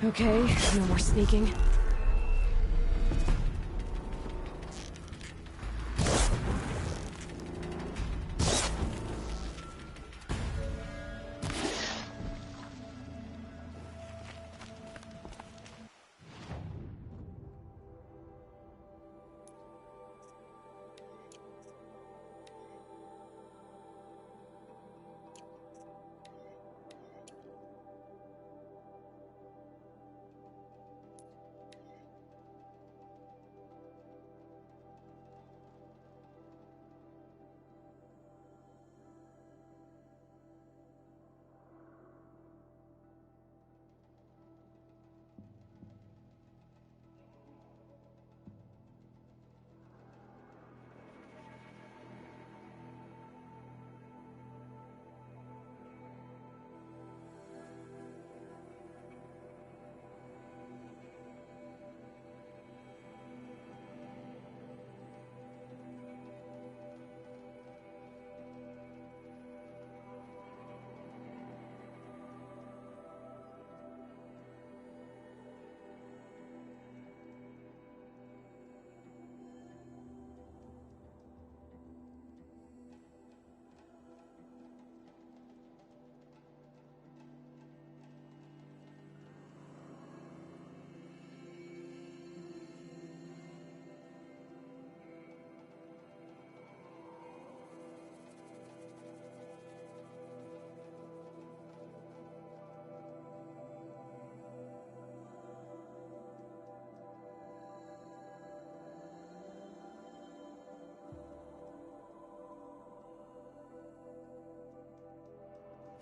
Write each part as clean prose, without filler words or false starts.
Okay, no more sneaking.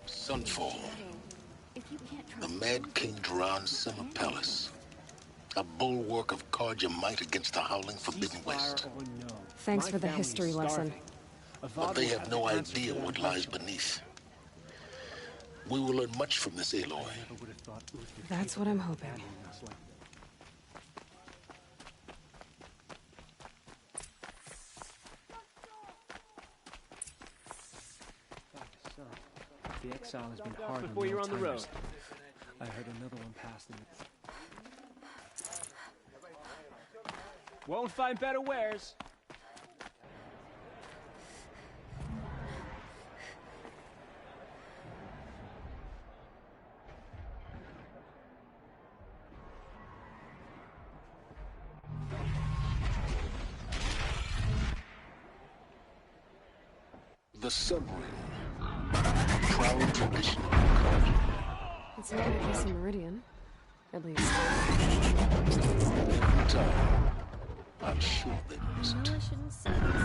Sunfall. The Mad King Duran's summer palace. A bulwark of Karja might against the howling Forbidden West. Thanks for the history lesson. But they have no idea what lies beneath. We will learn much from this Aloy. That's what I'm hoping. The exile has been hard before you're on the road. I heard another one passed. Won't find better wares. The submarine. Proud tradition. It's not a piece of Meridian. At least. Time. I'm sure they wasn't. I shouldn't say this.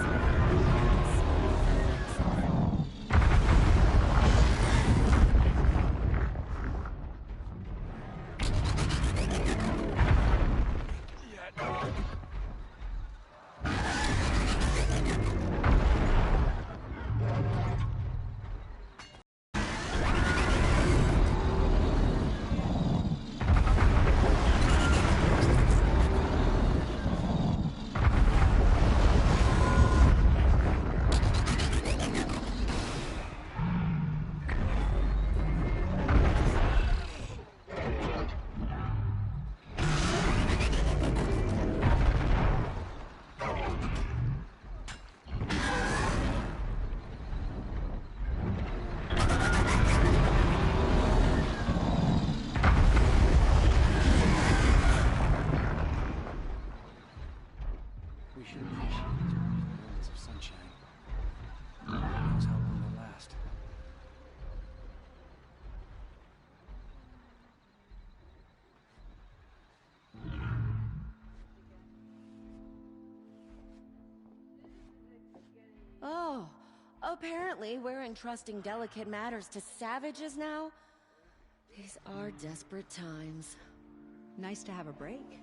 We should appreciate these moments of sunshine. Who knows how long they'll last. Oh, apparently we're entrusting delicate matters to savages now? These are desperate times. Nice to have a break.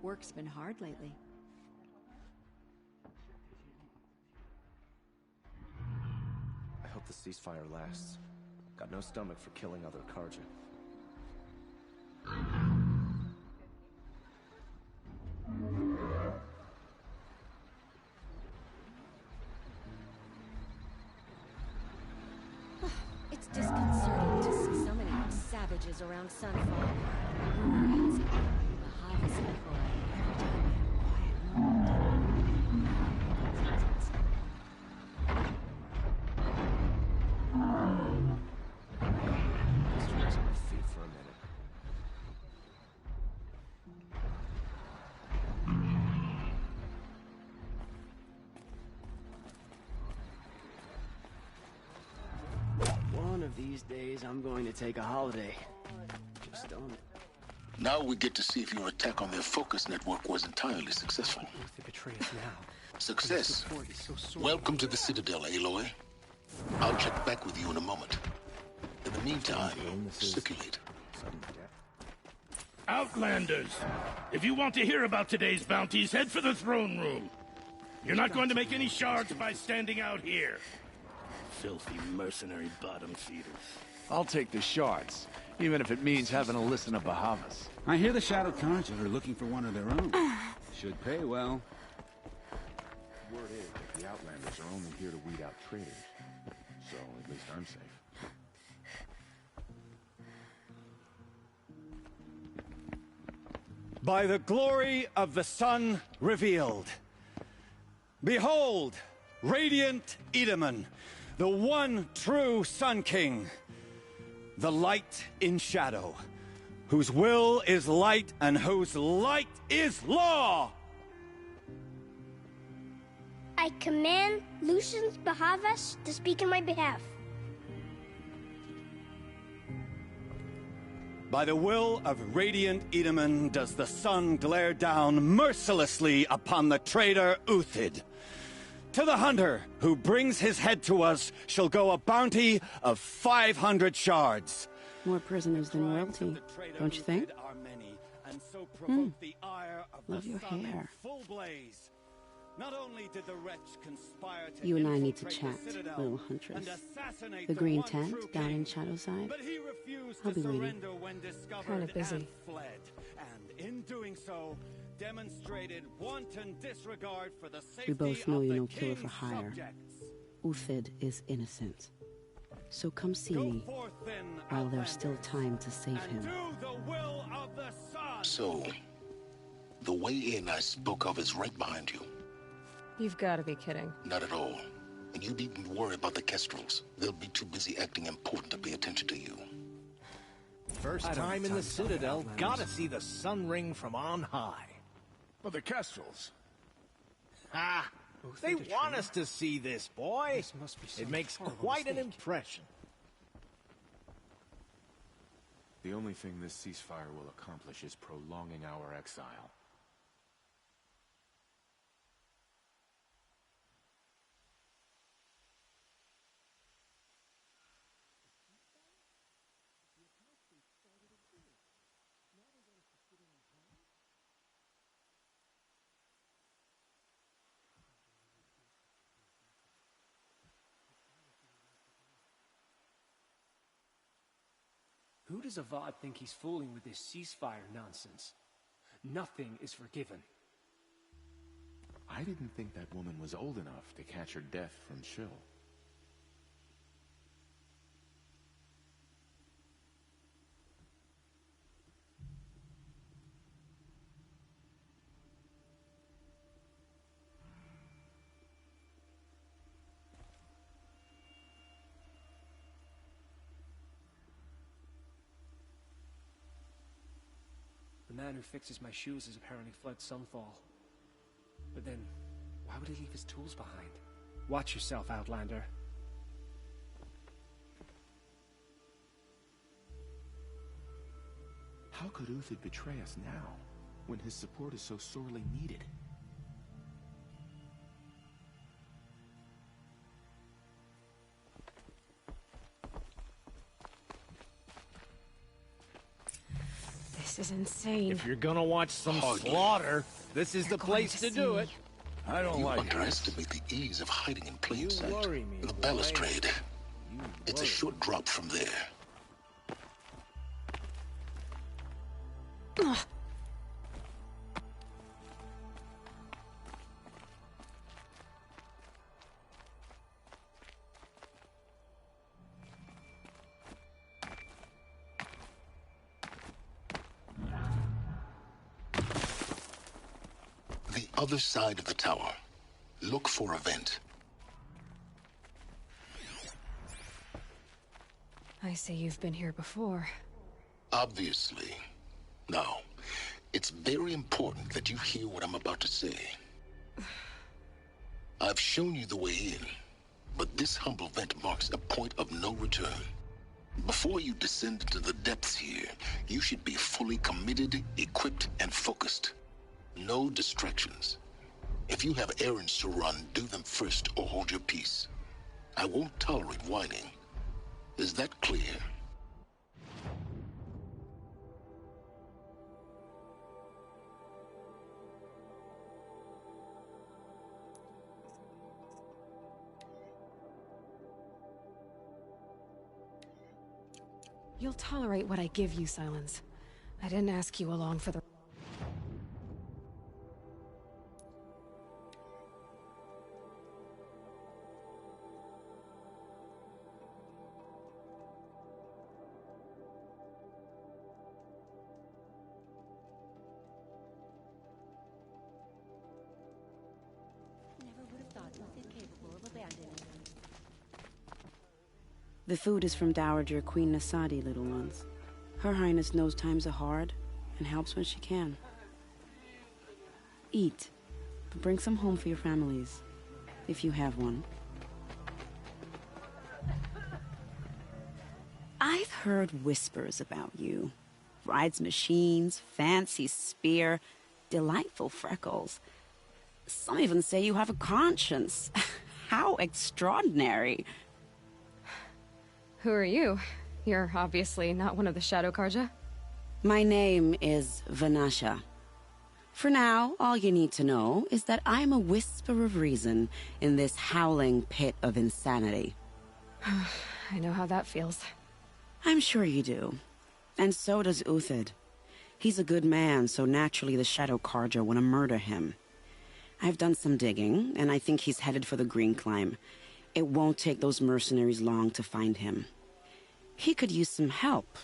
Work's been hard lately. I hope the ceasefire lasts. Got no stomach for killing other Karja. It's disconcerting to see so many savages around Sunfall. One of these days, I'm going to take a holiday. Just on it. Now we get to see if your attack on their focus network was entirely successful. They betray us now. Success. Welcome to the Citadel, Aloy. I'll check back with you in a moment. In the meantime, circulate. Outlanders! If you want to hear about today's bounties, head for the throne room. You're not going to make any shards by standing out here. Filthy mercenary bottom feeders. I'll take the shards, even if it means having to listen to Bahavas. I hear the Shadow Cards are looking for one of their own. Should pay well. Word is that the Outlanders are only here to weed out traitors. So, at least I'm safe. By the glory of the sun revealed. Behold, radiant Edaman, the one true Sun King, the light in shadow, whose will is light and whose light is law! I command Lucius Bahavas to speak in my behalf. By the will of radiant Edaman does the sun glare down mercilessly upon the traitor Uthid. To the hunter who brings his head to us shall go a bounty of 500 shards. More prisoners than royalty, don't you think? Love your hair. Not only did the wretch conspire to You and I need to chat, little huntress. The green tent down in Shadowside. I'll be waiting. Kinda busy. And in doing so, demonstrated wanton disregard for the safety We both know of you're the no killer for king's hire. subjects. Uthid is innocent. So come see me, while there's still time to save him. So, the way in I spoke of is right behind you. You've got to be kidding. Not at all. And you needn't worry about the Kestrels. They'll be too busy acting important to pay attention to you. First time in the Citadel, gotta see the sun ring from on high. Well, the Kestrels. Ah, they want us to see this, boy. It makes quite an impression. The only thing this ceasefire will accomplish is prolonging our exile. Who does Avad think he's fooling with this ceasefire nonsense? Nothing is forgiven. I didn't think that woman was old enough to catch her death from chill. The man who fixes my shoes has apparently fled Sunfall. But then, why would he leave his tools behind? Watch yourself, Outlander. How could Uthid betray us now, when his support is so sorely needed? This is insane. If you're gonna watch some slaughter, this is the place to do it. I don't You like underestimate the ease of hiding in plain sight. worry me, The boy. balustrade. It's a short drop from there. Other side of the tower. Look for a vent. I see you've been here before. Obviously. Now, it's very important that you hear what I'm about to say. I've shown you the way in, but this humble vent marks a point of no return. Before you descend into the depths here, you should be fully committed, equipped, and focused. No distractions. If you have errands to run, do them first or hold your peace. I won't tolerate whining. Is that clear? You'll tolerate what I give you, Silence. I didn't ask you along for the... The food is from Dowager Queen Nasadi, little ones. Her Highness knows times are hard and helps when she can. Eat, but bring some home for your families, if you have one. I've heard whispers about you. Rides machines, fancy spear, delightful freckles. Some even say you have a conscience. How extraordinary. Who are you? You're obviously not one of the Shadow Karja. My name is Vanasha. For now, all you need to know is that I'm a whisper of reason in this howling pit of insanity. I know how that feels. I'm sure you do. And so does Uthid. He's a good man, so naturally the Shadow Karja want to murder him. I've done some digging, and I think he's headed for the Green Climb. It won't take those mercenaries long to find him. He could use some help,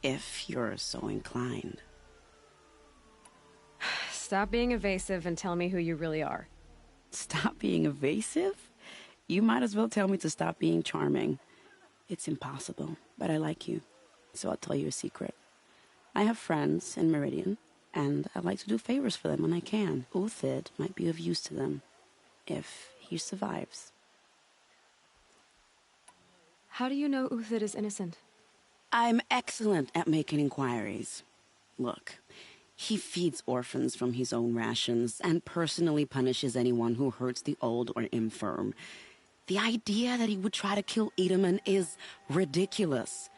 if you're so inclined. Stop being evasive and tell me who you really are. Stop being evasive? You might as well tell me to stop being charming. It's impossible, but I like you, so I'll tell you a secret. I have friends in Meridian, and I like to do favors for them when I can. Uthid might be of use to them, if he survives. How do you know Uthid is innocent? I'm excellent at making inquiries. Look, he feeds orphans from his own rations and personally punishes anyone who hurts the old or infirm. The idea that he would try to kill Edelman is ridiculous.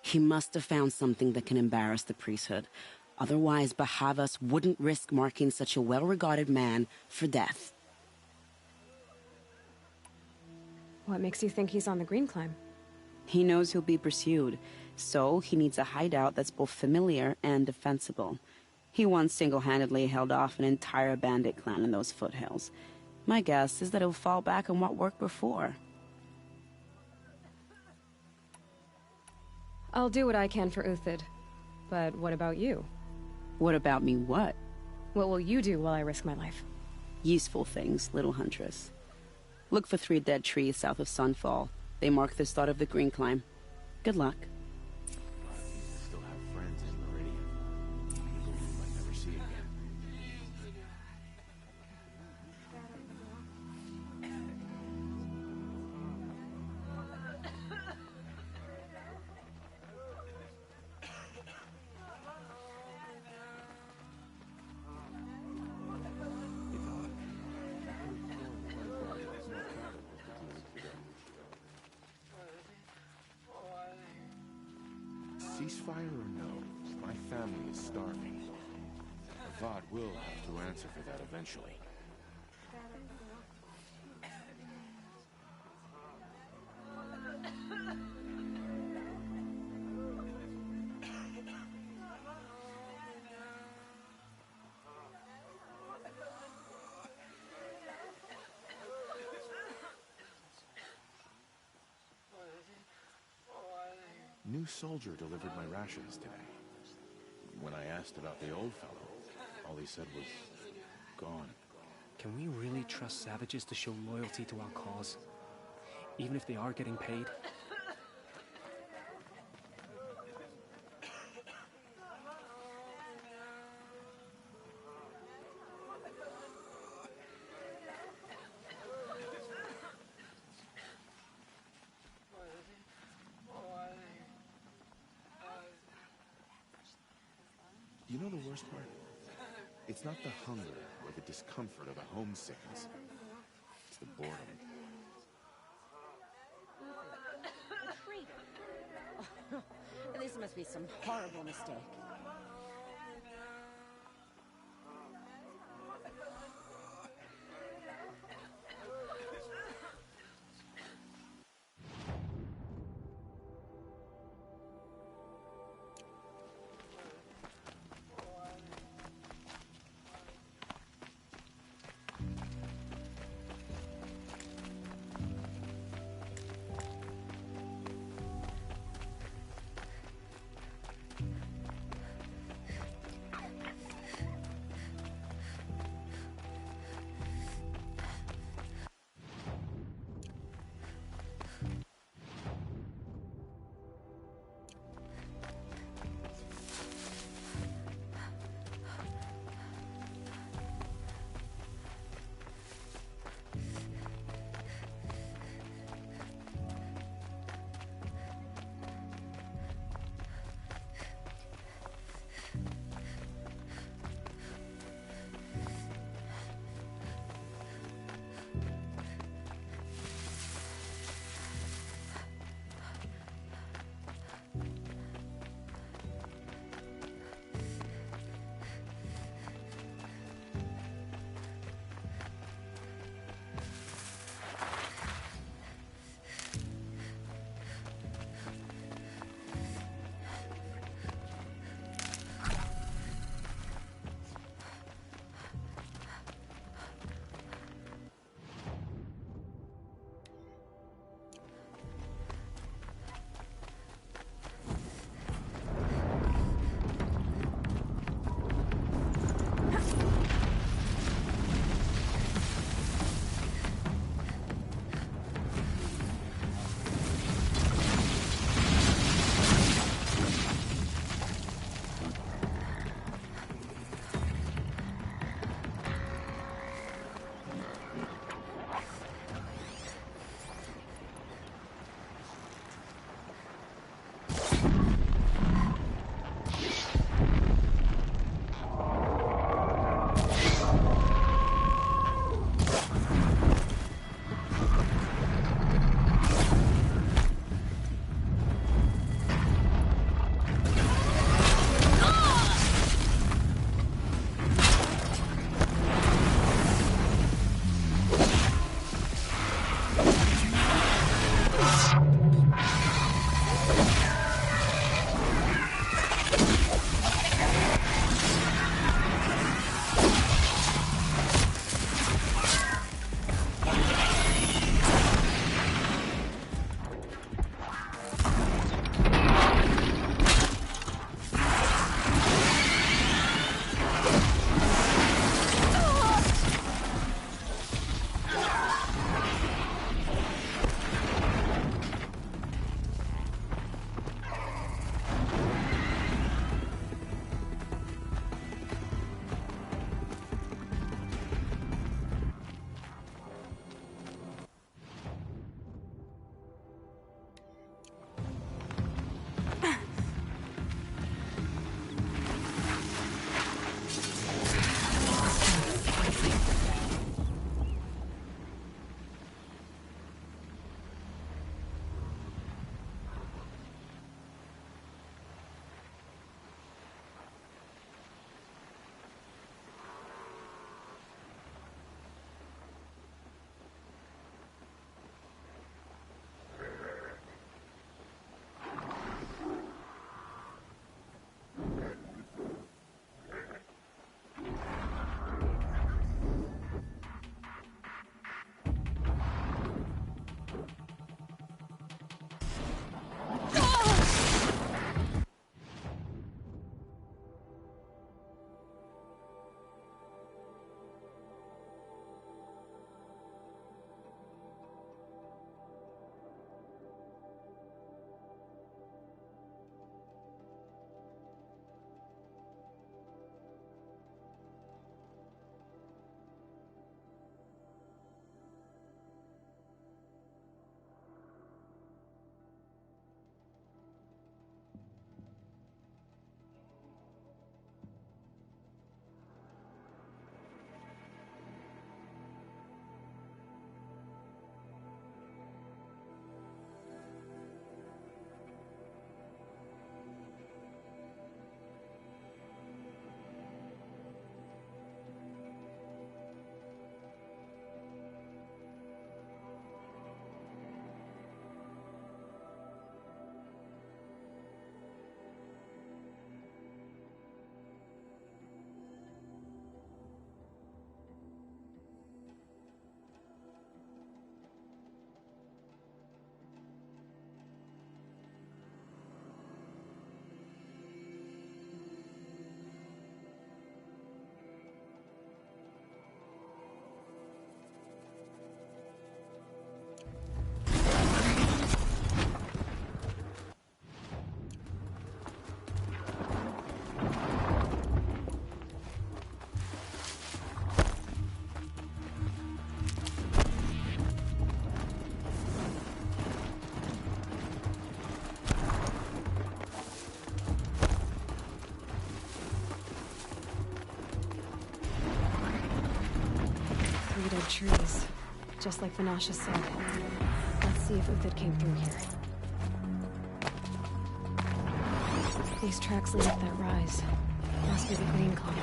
He must have found something that can embarrass the priesthood. Otherwise, Bahavas wouldn't risk marking such a well-regarded man for death. What makes you think he's on the Green Climb? He knows he'll be pursued, so he needs a hideout that's both familiar and defensible. He once single-handedly held off an entire bandit clan in those foothills. My guess is that he'll fall back on what worked before. I'll do what I can for Uthid. But what about you? What about me what? What will you do while I risk my life? Useful things, little huntress. Look for 3 dead trees south of Sunfall. They mark the start of the Green Climb. Good luck. Still have friends in Meridian. People we might never see again. Ceasefire or no, my family is starving. Avad will have to answer for that eventually. New soldier delivered my rations today. When I asked about the old fellow, all he said was, gone. Can we really trust savages to show loyalty to our cause? Even if they are getting paid? You know the worst part? It's not the hunger or the discomfort or the homesickness. It's the boredom. A traitor. This must be some horrible mistake. buried trees. Just like Vanasha said. Let's see if Uthid came through here. These tracks lead up that rise. Must be the green climb.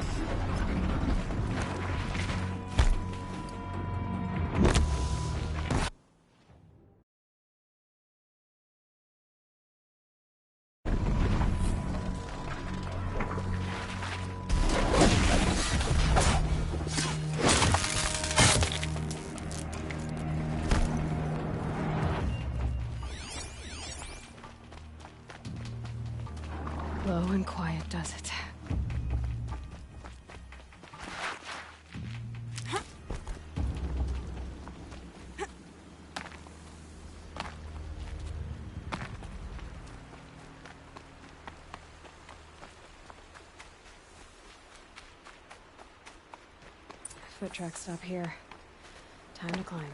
Low and quiet does it. Foot tracks stop here. Time to climb.